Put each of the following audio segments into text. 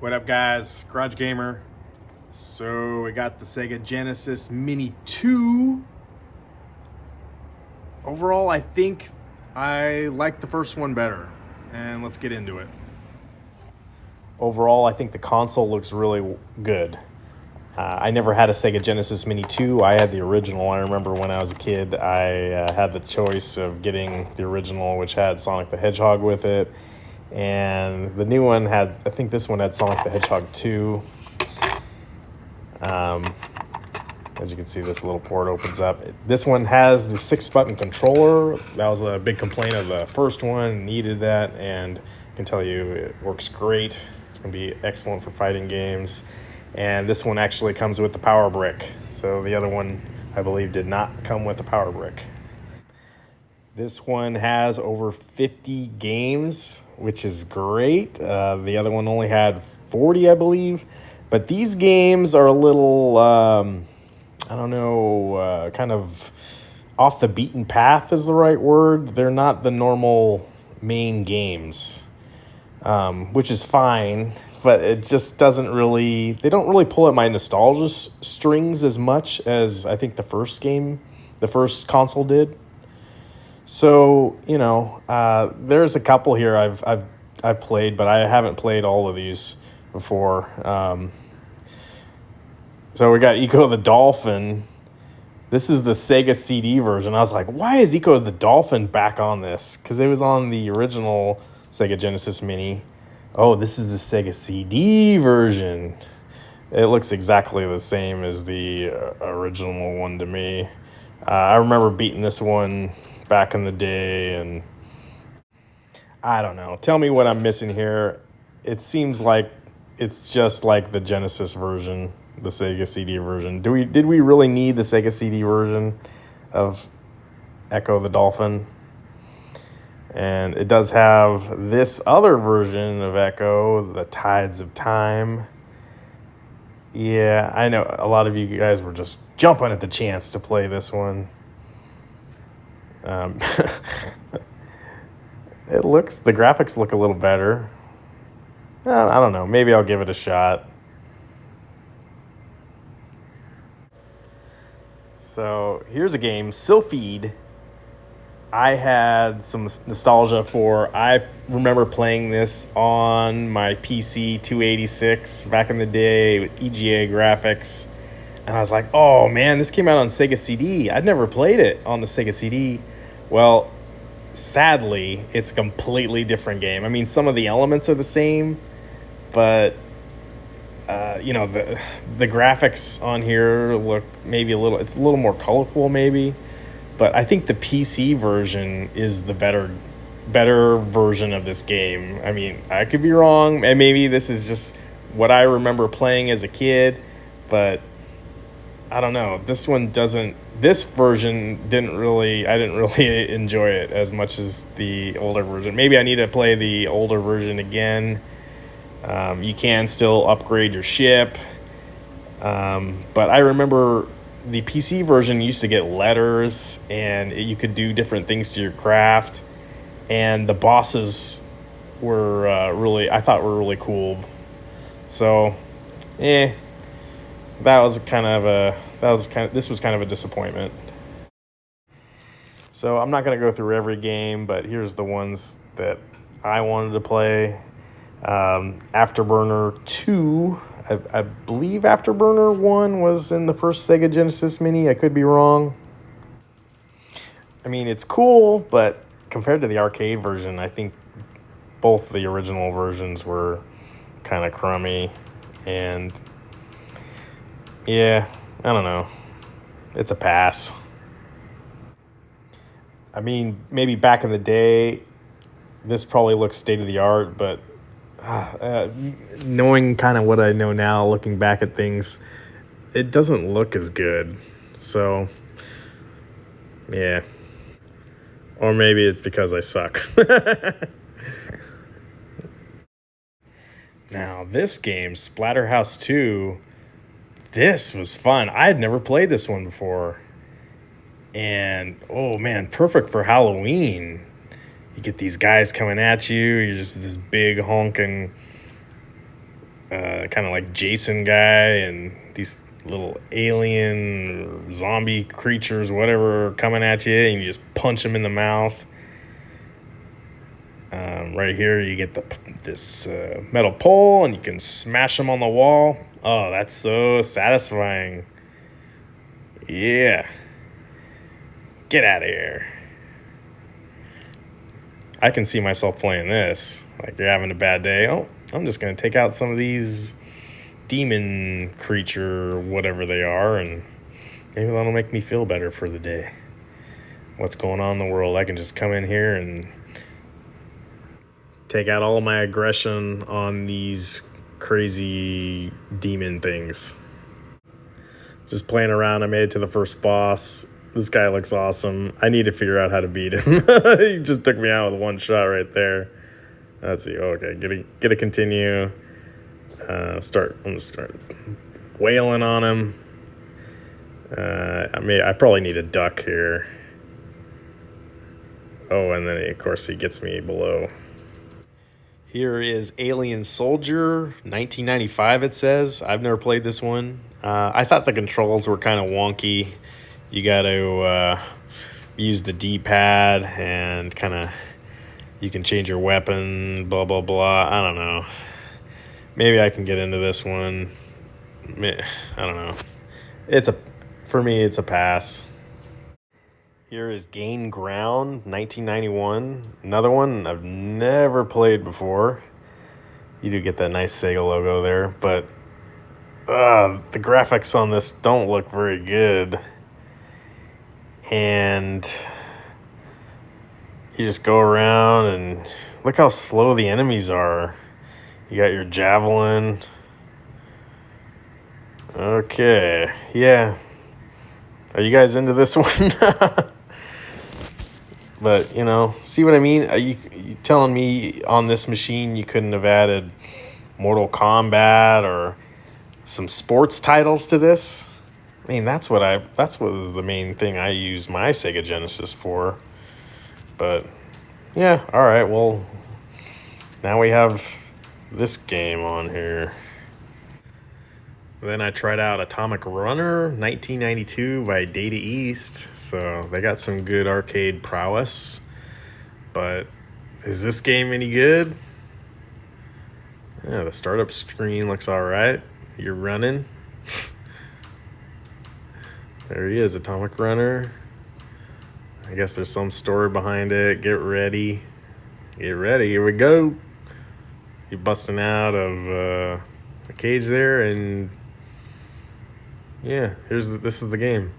What up, guys? Garage Gamer. So we got the Sega Genesis Mini 2. Overall, I think I like the first one better. And let's get into it. Overall, I think the console looks really good. I never had a Sega Genesis Mini 2. I had the original. I remember when I was a kid, I had the choice of getting the original, which had Sonic the Hedgehog with it. And the new one had, I think this one had Sonic the Hedgehog 2. As you can see, this little port opens up. This one has the 6-button controller. That was a big complaint of the first one. Needed that, and I can tell you it works great. It's going to be excellent for fighting games. And this one actually comes with the power brick. So the other one, I believe, did not come with the power brick. This one has over 50 games, which is great. The other one only had 40, I believe. But these games are a little, kind of off the beaten path is the right word. They're not the normal main games, which is fine. But it just doesn't really, they don't really pull at my nostalgia strings as much as I think the first console did. So, there's a couple here I've played, but I haven't played all of these before. So we got Eco the Dolphin. This is the Sega CD version. I was like, why is Eco the Dolphin back on this? Because it was on the original Sega Genesis Mini. Oh, this is the Sega CD version. It looks exactly the same as the original one to me. I remember beating this one back in the day, and I don't know. Tell me what I'm missing here. It seems like it's just like the Genesis version, the Sega CD version. Did we really need the Sega CD version of Echo the Dolphin? And it does have this other version of Echo, the Tides of Time. Yeah, I know a lot of you guys were just jumping at the chance to play this one. The graphics look a little better. I don't know. Maybe I'll give it a shot. So here's a game, Sylphid. I had some nostalgia for. I remember playing this on my PC 286 back in the day with EGA graphics. And I was like, oh man, this came out on Sega CD. I'd never played it on the Sega CD. Well, sadly, it's a completely different game. I mean, some of the elements are the same, but the graphics on here look maybe it's a little more colorful maybe. But I think the PC version is the better version of this game. I mean, I could be wrong, and maybe this is just what I remember playing as a kid, but I don't know. This version I didn't really enjoy it as much as the older version. Maybe I need to play the older version again. You can still upgrade your ship. But I remember the PC version used to get letters, and you could do different things to your craft. And the bosses were I thought were really cool. So, this was kind of a disappointment. So I'm not going to go through every game, but here's the ones that I wanted to play. Afterburner 2, I believe Afterburner 1 was in the first Sega Genesis Mini. I could be wrong. I mean, it's cool, but compared to the arcade version, I think both the original versions were kind of crummy. And yeah, I don't know. It's a pass. I mean, maybe back in the day, this probably looks state-of-the-art, but knowing kind of what I know now, looking back at things, it doesn't look as good. So, yeah. Or maybe it's because I suck. Now, this game, Splatter House 2, this was fun. I had never played this one before. And, oh man, perfect for Halloween. You get these guys coming at you. You're just this big honking kind of like Jason guy, and these little alien or zombie creatures, whatever, are coming at you, and you just punch them in the mouth. Right here, you get this metal pole, and you can smash them on the wall. Oh, that's so satisfying. Yeah. Get out of here. I can see myself playing this. Like, you're having a bad day. Oh, I'm just going to take out some of these demon creature, whatever they are, and maybe that'll make me feel better for the day. What's going on in the world? I can just come in here and take out all my aggression on these crazy demon things. Just playing around, I made it to the first boss. This guy looks awesome. I need to figure out how to beat him. He just took me out with one shot right there. Let's see. Okay, get a continue. I'm gonna start wailing on him. I probably need a duck here. Oh, and then of course he gets me below. Here is Alien Soldier, 1995 it says. I've never played this one. I thought the controls were kind of wonky. You got to use the D-pad and kind of, you can change your weapon, blah, blah, blah. I don't know. Maybe I can get into this one. I don't know. For me, it's a pass. Here is Gain Ground, 1991. Another one I've never played before. You do get that nice Sega logo there, but the graphics on this don't look very good. And you just go around and look how slow the enemies are. You got your javelin. Okay, yeah. Are you guys into this one? But, see what I mean? Are you telling me on this machine you couldn't have added Mortal Kombat or some sports titles to this? I mean, that's what was the main thing I used my Sega Genesis for. But, yeah, all right, well, now we have this game on here. Then I tried out Atomic Runner, 1992 by Data East. So they got some good arcade prowess. But is this game any good? Yeah, the startup screen looks all right. You're running. There he is, Atomic Runner. I guess there's some story behind it. Get ready. Get ready. Here we go. You're busting out of a cage there, and yeah, this is the game.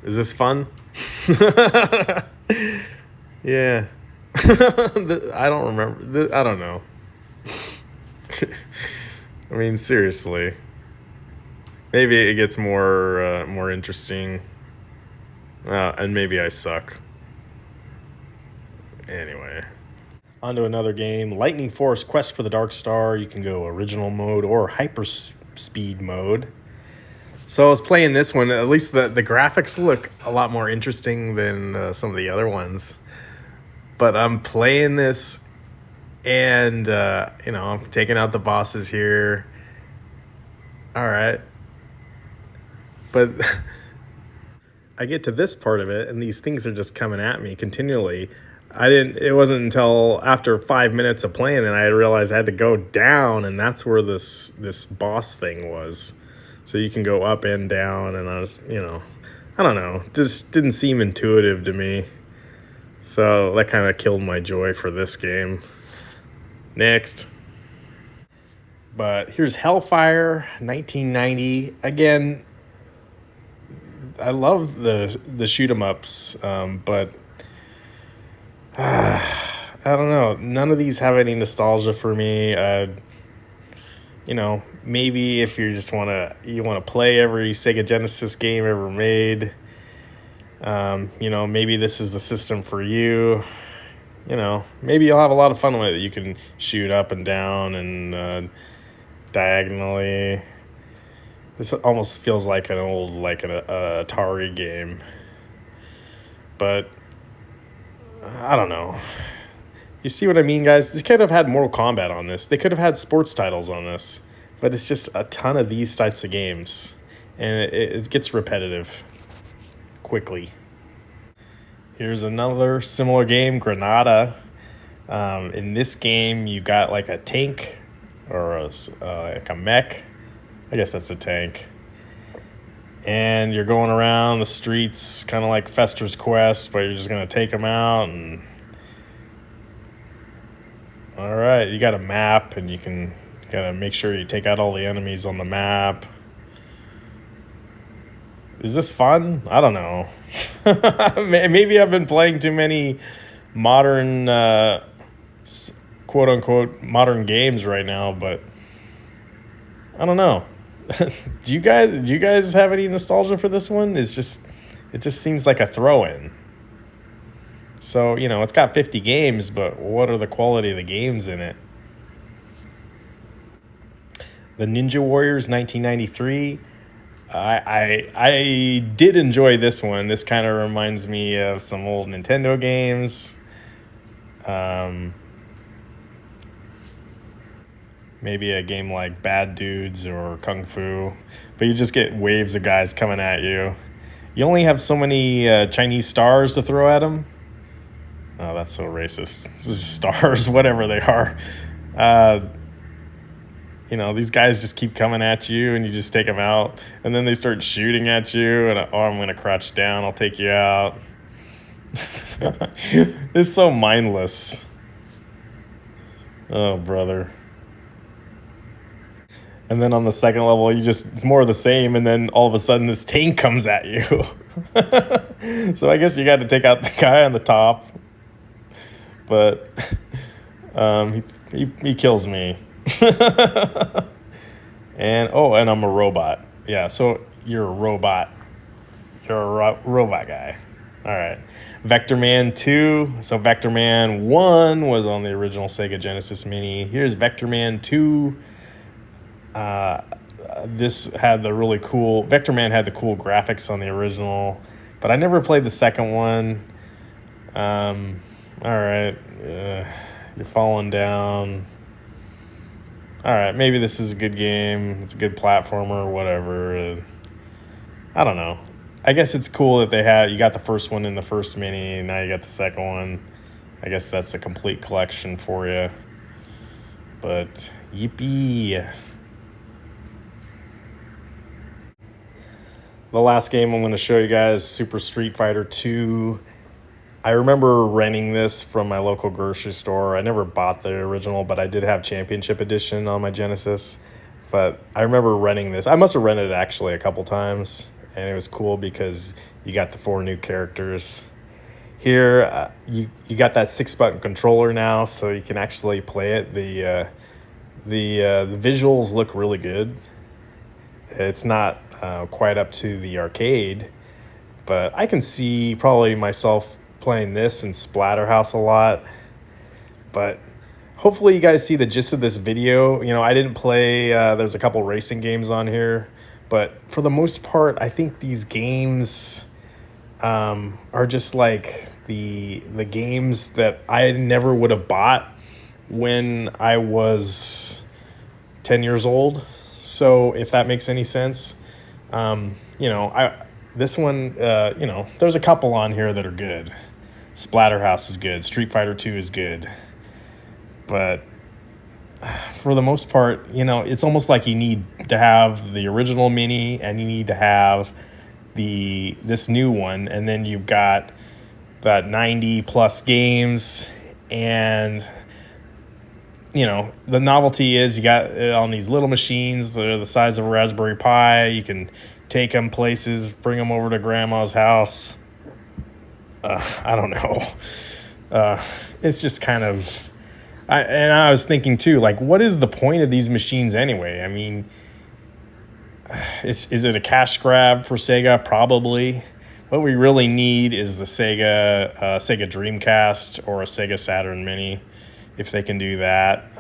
Is this fun? Yeah. I don't remember. I don't know. I mean, seriously. Maybe it gets more interesting. And maybe I suck. Anyway. On to another game. Lightning Force Quest for the Dark Star. You can go original mode or hyper speed mode. So I was playing this one. At least the graphics look a lot more interesting than some of the other ones. But I'm playing this, and I'm taking out the bosses here. All right. But I get to this part of it, and these things are just coming at me continually. It wasn't until after 5 minutes of playing that I realized I had to go down, and that's where this boss thing was. So you can go up and down, and I was, I don't know, just didn't seem intuitive to me. So that kind of killed my joy for this game. Next. But here's Hellfire, 1990. Again, I love the shoot 'em ups, but I don't know. None of these have any nostalgia for me. Maybe if you just want to play every Sega Genesis game ever made, maybe this is the system for you. Maybe you'll have a lot of fun with it. You can shoot up and down and diagonally. This almost feels like an old, an Atari game. But I don't know. You see what I mean, guys? They could have had Mortal Kombat on this. They could have had sports titles on this. But it's just a ton of these types of games. And it gets repetitive quickly. Here's another similar game, Granada. In this game, you got like a tank or like a mech. I guess that's a tank. And you're going around the streets, kind of like Fester's Quest, but you're just going to take them out. And all right, you got a map, and you got to make sure you take out all the enemies on the map. Is this fun? I don't know. Maybe I've been playing too many modern, quote unquote, modern games right now, but I don't know. Do you guys have any nostalgia for this one? It just seems like a throw-in. So, it's got 50 games, but what are the quality of the games in it? The Ninja Warriors 1993. I did enjoy this one. This kind of reminds me of some old Nintendo games. Maybe a game like Bad Dudes or Kung Fu. But you just get waves of guys coming at you. You only have so many Chinese stars to throw at them. Oh, that's so racist. This is stars, whatever they are. These guys just keep coming at you, and you just take them out. And then they start shooting at you, and I'm going to crouch down. I'll take you out. It's so mindless. Oh, brother. And then on the second level, it's more of the same, and then all of a sudden this tank comes at you. So I guess you got to take out the guy on the top. But he kills me. And I'm a robot. Yeah, so you're a robot. You're a robot guy. All right. Vector Man 2. So Vector Man 1 was on the original Sega Genesis Mini. Here's Vector Man 2. This had the really cool... Vector Man had the cool graphics on the original. But I never played the second one. All right. You're falling down. All right, maybe this is a good game. It's a good platformer or whatever. I don't know. I guess it's cool that you got the first one in the first mini, and now you got the second one. I guess that's a complete collection for you. But yippee. The last game I'm going to show you guys, Super Street Fighter 2. I remember renting this from my local grocery store. I never bought the original, but I did have Championship Edition on my Genesis. But I remember renting this. I must have rented it actually a couple times, and it was cool because you got the 4 new characters. Here, you got that 6-button controller now, so you can actually play it. The visuals look really good. It's not quite up to the arcade, but I can see probably myself playing this in Splatter House a lot. But hopefully you guys see the gist of this video. I didn't play, there's a couple racing games on here, but for the most part, I think these games are just like the games that I never would have bought when I was 10 years old. So if that makes any sense, this one, there's a couple on here that are good. Splatter House is good. Street Fighter 2 is good. But for the most part, it's almost like you need to have the original mini and you need to have this new one, and then you've got that 90 plus games, and the novelty is you got it on these little machines that are the size of a Raspberry Pi. You can take them places, bring them over to grandma's house. I don't know. It's just kind of... I was thinking too, like, what is the point of these machines anyway? I mean, is it a cash grab for Sega? Probably. What we really need is the Sega Dreamcast or a Sega Saturn Mini. If they can do that,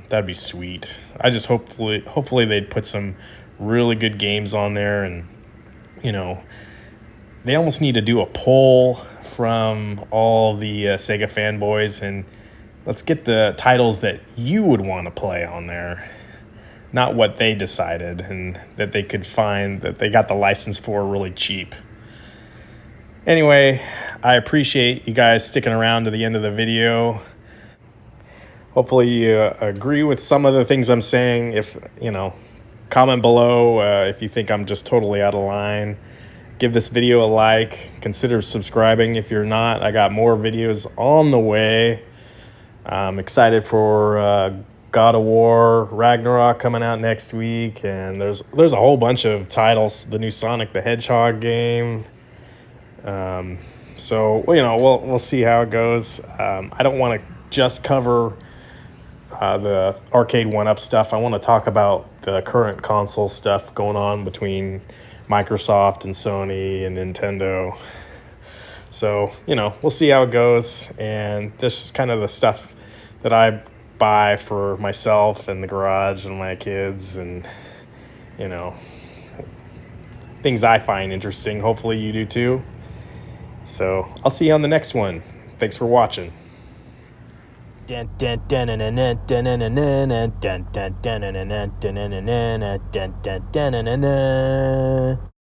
that'd be sweet. I just hopefully they'd put some really good games on there, and they almost need to do a poll from all the Sega fanboys and Let's get the titles that you would want to play on there, not what they decided and that they could find that they got the license for really cheap. Anyway, I appreciate you guys sticking around to the end of the video. Hopefully you agree with some of the things I'm saying. If, comment below if you think I'm just totally out of line. Give this video a like. Consider subscribing if you're not. I got more videos on the way. I'm excited for God of War Ragnarok coming out next week, and there's a whole bunch of titles. The new Sonic the Hedgehog game. So we'll see how it goes. I don't want to just cover the arcade 1-up stuff. I want to talk about the current console stuff going on between Microsoft and Sony and Nintendo. So, we'll see how it goes. And this is kind of the stuff that I buy for myself and the garage and my kids and, things I find interesting. Hopefully you do too. So I'll see you on the next one. Thanks for watching. Dun dun dun dun dun dun dun dun dun dun dun dun dun dun dun dun dun dun dun dun.